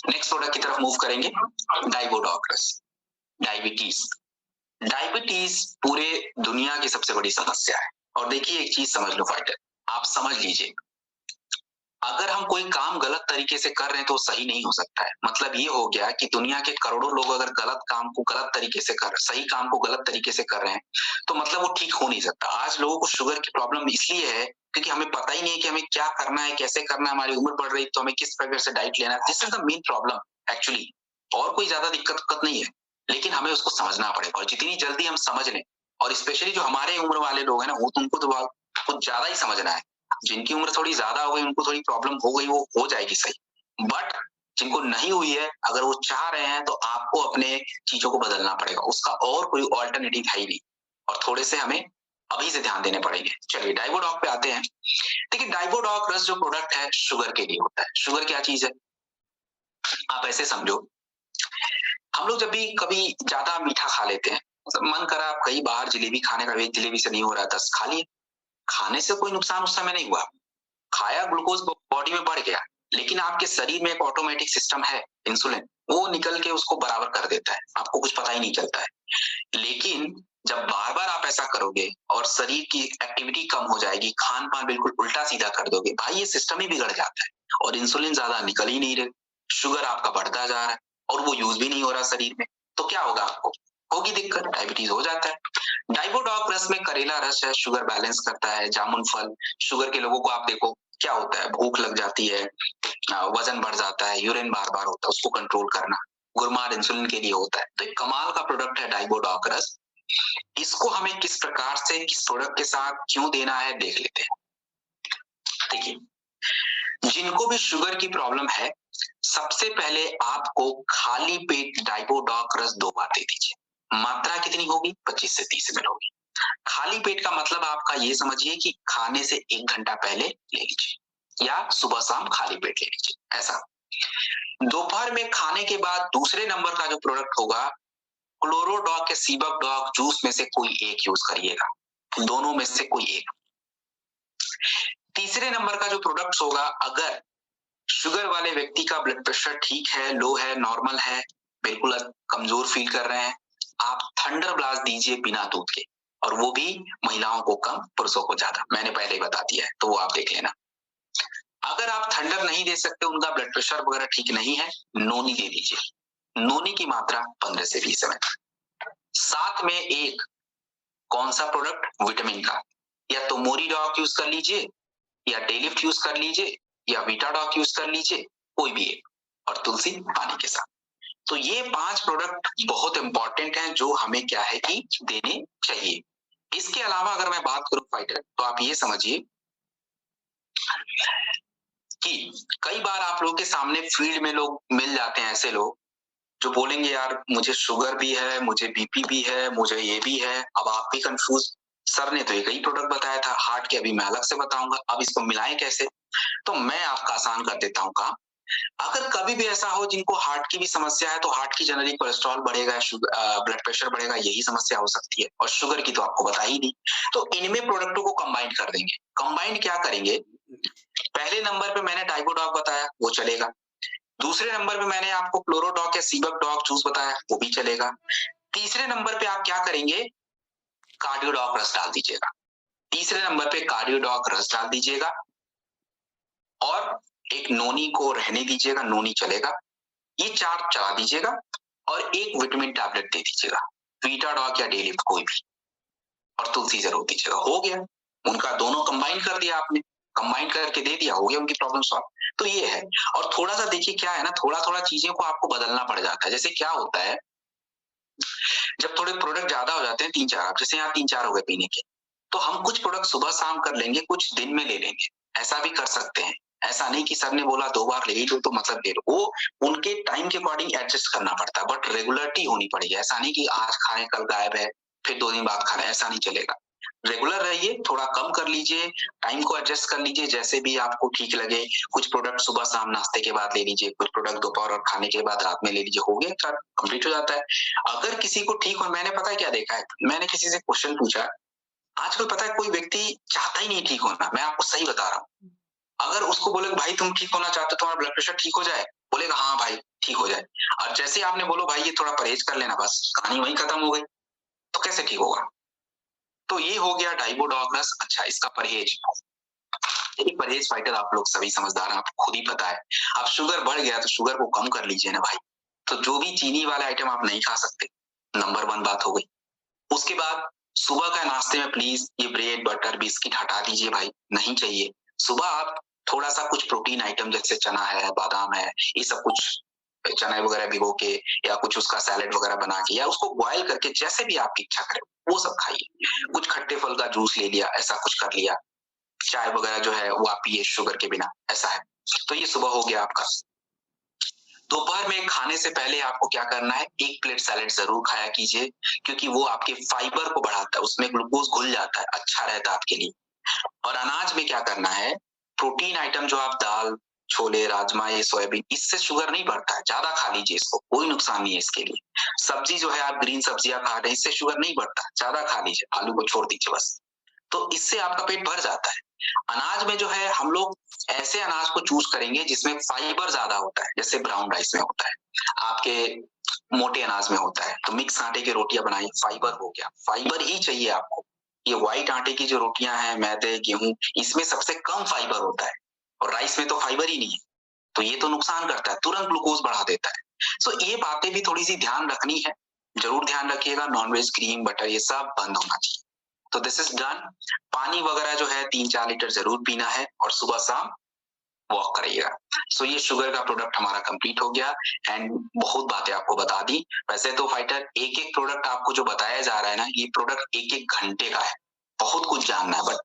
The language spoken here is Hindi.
नेक्स्ट प्रोडक्ट की तरफ मूव करेंगे, डाइबोडोक्रास। डायबिटीज, डायबिटीज पूरे दुनिया की सबसे बड़ी समस्या है। और देखिए एक चीज समझ लो फाइटर, आप समझ लीजिए, अगर हम कोई काम गलत तरीके से कर रहे हैं तो सही नहीं हो सकता है। मतलब ये हो गया कि दुनिया के करोड़ों लोग अगर गलत काम को गलत तरीके से कर, सही काम को गलत तरीके से कर रहे हैं तो मतलब वो ठीक हो नहीं सकता। आज लोगों को शुगर की प्रॉब्लम इसलिए है क्योंकि हमें पता ही नहीं है कि हमें क्या करना है, कैसे करना है, हमारी उम्र बढ़ रही तो हमें किस प्रकार से डाइट लेना है। This is the main problem actually, और कोई ज्यादा दिक्कत नहीं है, लेकिन हमें उसको समझना पड़ेगा। और जितनी जल्दी हम समझ लें, और स्पेशली जो हमारे उम्र वाले लोग हैं ना, उनको तो कुछ ज्यादा ही समझना है। जिनकी उम्र थोड़ी ज्यादा हो गई, उनको थोड़ी प्रॉब्लम हो गई, वो हो जाएगी सही। बट जिनको नहीं हुई है, अगर वो चाह रहे हैं तो आपको अपने चीजों को बदलना पड़ेगा, उसका और कोई ऑल्टरनेटिव है ही नहीं, और थोड़े से हमें अभी से ध्यान देने पड़ेंगे। चलिए डाइबोडॉक पे आते हैं। देखिए डाइबोडॉक रस जो प्रोडक्ट है शुगर के लिए होता है। शुगर क्या चीज है, आप ऐसे समझो, हम लोग जब भी कभी ज्यादा मीठा खा लेते हैं, मतलब मन करा आप कहीं बाहर जलेबी खाने का, एक जलेबी से नहीं हो रहा, 10 खा लिए, खाने से कोई नुकसान उस समय नहीं हुआ, खाया, ग्लूकोज बॉडी में बढ़ गया, लेकिन आपके शरीर में एक ऑटोमेटिक सिस्टम है इंसुलिन, वो निकल के उसको बराबर कर देता है, आपको कुछ पता ही नहीं चलता है। लेकिन जब बार बार आप ऐसा करोगे और शरीर की एक्टिविटी कम हो जाएगी, खान पान बिल्कुल उल्टा सीधा कर दोगे, भाई ये सिस्टम ही बिगड़ जाता है, और इंसुलिन ज्यादा निकल ही नहीं रहे, शुगर आपका बढ़ता जा रहा है और वो यूज भी नहीं हो रहा शरीर में, तो क्या होगा, आपको होगी दिक्कत, डायबिटीज हो जाता है। डाइबोडॉक रस में करेला रस है, शुगर बैलेंस करता है। जामुन फल, शुगर के लोगों को आप देखो क्या होता है, भूख लग जाती है, वजन बढ़ जाता है, यूरिन बार बार होता है, उसको कंट्रोल करना गुरमार इंसुलिन के लिए होता है। तो एक कमाल का प्रोडक्ट है डाइबोडॉक रस। इसको हमें किस प्रकार से, किस प्रोडक्ट के साथ क्यों देना है, देख लेते हैं। देखिए, जिनको भी शुगर की प्रॉब्लम है, सबसे पहले आपको खाली पेट डाइबोडॉक रस 2 बार दे दीजिए। मात्रा कितनी होगी, 25 से 30 ml होगी। खाली पेट का मतलब आपका ये समझिए कि खाने से 1 घंटा पहले ले लीजिए, या सुबह शाम खाली पेट ले लीजिए, ऐसा। दोपहर में खाने के बाद दूसरे नंबर का जो प्रोडक्ट होगा, क्लोरोडॉक या सीबकडॉक जूस में से कोई एक यूज करिएगा, दोनों में से कोई एक। तीसरे नंबर का जो प्रोडक्ट होगा, अगर शुगर वाले व्यक्ति का ब्लड प्रेशर ठीक है, लो है, नॉर्मल है, बिल्कुल कमजोर फील कर रहे हैं, आप थंडर ब्लास्ट दीजिए बिना दूध के, और वो भी महिलाओं को कम, पुरुषों को ज्यादा, मैंने पहले ही बता दिया है, तो वो आप देख लेना। अगर आप थंडर नहीं दे सकते, उनका ब्लड प्रेशर वगैरह ठीक नहीं है, नोनी दे दीजिए। नोनी की मात्रा 15 से 20 ml। साथ में एक कौन सा प्रोडक्ट, विटामिन का, या तो मोरीडॉक यूज कर लीजिए, या डेलिफ्ट यूज कर लीजिए, या वीटाडॉक यूज कर लीजिए, कोई भी एक, और तुलसी पानी के साथ। तो ये 5 प्रोडक्ट बहुत इंपॉर्टेंट हैं जो हमें क्या है कि देने चाहिए। इसके अलावा अगर मैं बात करूं फाइटर, तो आप ये समझिए कि कई बार आप लोग के सामने फील्ड में लोग मिल जाते हैं, ऐसे लोग जो बोलेंगे यार मुझे शुगर भी है, मुझे बीपी भी है, मुझे ये भी है। अब आप भी कंफ्यूज, सर ने तो एक ही प्रोडक्ट बताया था, हार्ट के अभी मैं अलग से बताऊंगा, अब इसको मिलाएं कैसे। तो मैं आपका आसान कर देता हूँ काम। अगर कभी भी ऐसा हो जिनको हार्ट की भी समस्या है, तो हार्ट की जनरली कोलेस्ट्रॉल बढ़ेगा, ब्लड प्रेशर बढ़ेगा, यही समस्या हो सकती है, और शुगर की तो आपको बता ही दी। तो इनमें प्रोडक्टों को कंबाइन कर देंगे। कंबाइन क्या करेंगे, पहले नंबर पे मैंने डाइबोडॉक बताया, वो चलेगा। दूसरे नंबर पे मैंने आपको क्लोरोडॉक या सीबकडॉक जूस बताया, वो भी चलेगा। तीसरे नंबर पे आप क्या करेंगे, कार्डियोडॉक रस डाल दीजिएगा। तीसरे नंबर पे कार्डियोडॉक रस डाल दीजिएगा, और एक नोनी को रहने दीजिएगा, नोनी चलेगा, ये 4 चला दीजिएगा, और एक विटामिन टैबलेट दे दीजिएगा, वीटाडॉक या डेलिफ्ट कोई भी, और तुलसी जरूर दीजिएगा। हो गया, उनका दोनों कंबाइन कर दिया आपने, कंबाइन करके दे दिया, हो गया उनकी प्रॉब्लम सॉल्व। तो ये है। और थोड़ा सा देखिए क्या है ना, थोड़ा थोड़ा चीजें को आपको बदलना पड़ जाता है। जैसे क्या होता है, जब थोड़े प्रोडक्ट ज्यादा हो जाते हैं, 3-4, जैसे यहाँ 3-4 हो गए पीने के, तो हम कुछ प्रोडक्ट सुबह शाम कर लेंगे, कुछ दिन में ले लेंगे, ऐसा भी कर सकते हैं। ऐसा नहीं कि सर ने बोला 2 बार ले ही लो तो मतलब ले लो, वो उनके टाइम के अकॉर्डिंग एडजस्ट करना पड़ता है, बट रेगुलरिटी होनी पड़ेगी। ऐसा नहीं कि आज खाएं कल गायब है, फिर 2 दिन बाद खा रहे हैं, ऐसा नहीं चलेगा। रेगुलर रहिए, थोड़ा कम कर लीजिए, टाइम को एडजस्ट कर लीजिए, जैसे भी आपको ठीक लगे। कुछ प्रोडक्ट सुबह शाम नाश्ते के बाद ले लीजिए, कुछ प्रोडक्ट दोपहर और खाने के बाद रात में ले लीजिए, हो गया, कंप्लीट हो जाता है। अगर किसी को ठीक हो, मैंने पता है क्या देखा है, मैंने किसी से क्वेश्चन पूछा, आजकल पता है कोई व्यक्ति चाहता ही नहीं ठीक होना, मैं आपको सही बता रहा हूँ। अगर उसको बोले भाई तुम ठीक होना चाहते हो, तुम्हारा ब्लड प्रेशर ठीक हो जाए, बोलेगा हाँ भाई ठीक हो जाए। और जैसे आपने बोलो भाई ये थोड़ा परहेज कर लेना, बस कहानी वहीं खत्म हो गई। तो कैसे ठीक होगा? तो ये हो गया डाइबोडोग्लस। अच्छा, इसका परहेज, देखिए परहेज फाइटर आप लोग सभी समझदार हैं, आपको खुद ही पता है। अब शुगर बढ़ गया तो शुगर को कम कर लीजिए ना भाई। तो जो भी चीनी वाला आइटम आप नहीं खा सकते, नंबर 1 बात हो गई। उसके बाद सुबह का नाश्ते में प्लीज ये ब्रेड बटर बिस्किट हटा दीजिए भाई, नहीं चाहिए। सुबह आप थोड़ा सा कुछ प्रोटीन आइटम जैसे चना है, बादाम है, ये सब कुछ चने वगैरह भिगो के या कुछ उसका सैलेड वगैरह बना के या उसको बॉयल करके जैसे भी आपकी इच्छा करे वो सब खाइए। कुछ खट्टे फल का जूस ले लिया, ऐसा कुछ कर लिया। चाय वगैरह जो है वो आप पिए शुगर के बिना, ऐसा है। तो ये सुबह हो गया आपका। दोपहर में खाने से पहले आपको क्या करना है, 1 प्लेट सैलेड ज़रूर खाया कीजिए, क्योंकि वो आपके फाइबर को बढ़ाता है, उसमें ग्लूकोज़ घुल जाता है, अच्छा रहता है आपके लिए। और अनाज में क्या करना है, प्रोटीन आइटम जो आप दाल, छोले, राजमा, ये सोयाबीन, इससे शुगर नहीं बढ़ता है, ज़्यादा खा लीजिए इसको, कोई नुकसान नहीं है इसके लिए। सब्जी जो है आप ग्रीन सब्जियाँ खा रहे हैं, इससे शुगर नहीं बढ़ता, ज़्यादा खा लीजिए, आलू को छोड़ दीजिए बस। तो इससे आपका पेट भर जाता है। अनाज में जो है हम लोग ऐसे अनाज को चूज़ करेंगे जिसमें फाइबर ज़्यादा होता है, जैसे ब्राउन राइस में होता है, आपके मोटे अनाज में होता है। तो मिक्स आटे की रोटियाँ बनाइए, फाइबर हो गया, फाइबर ही चाहिए आपको। ये व्हाइट आटे की जो रोटियाँ हैं, मैदे, गेहूँ, इसमें सबसे कम फाइबर होता है और राइस में तो फाइबर ही नहीं है। तो ये तो नुकसान करता है, तुरंत ग्लूकोज़ बढ़ा देता है। सो ये बातें भी थोड़ी-सी ध्यान रखनी है। ज़रूर ध्यान रखिएगा, नॉन-वेज, क्रीम, बटर ये सब बंद होना चाहिए। तो दिस इज़ डन। पानी वगैरह जो है 3-4 लीटर ज़रूर पीना है और सुबह-शाम वॉक करिएगा। सो ये शुगर का प्रोडक्ट हमारा कंप्लीट हो गया एंड बहुत बातें आपको बता दी। वैसे तो फाइटर एक-एक प्रोडक्ट आपको जो बताया जा रहा है ना, ये प्रोडक्ट 1-1 घंटे का है। बहुत कुछ जानना है बट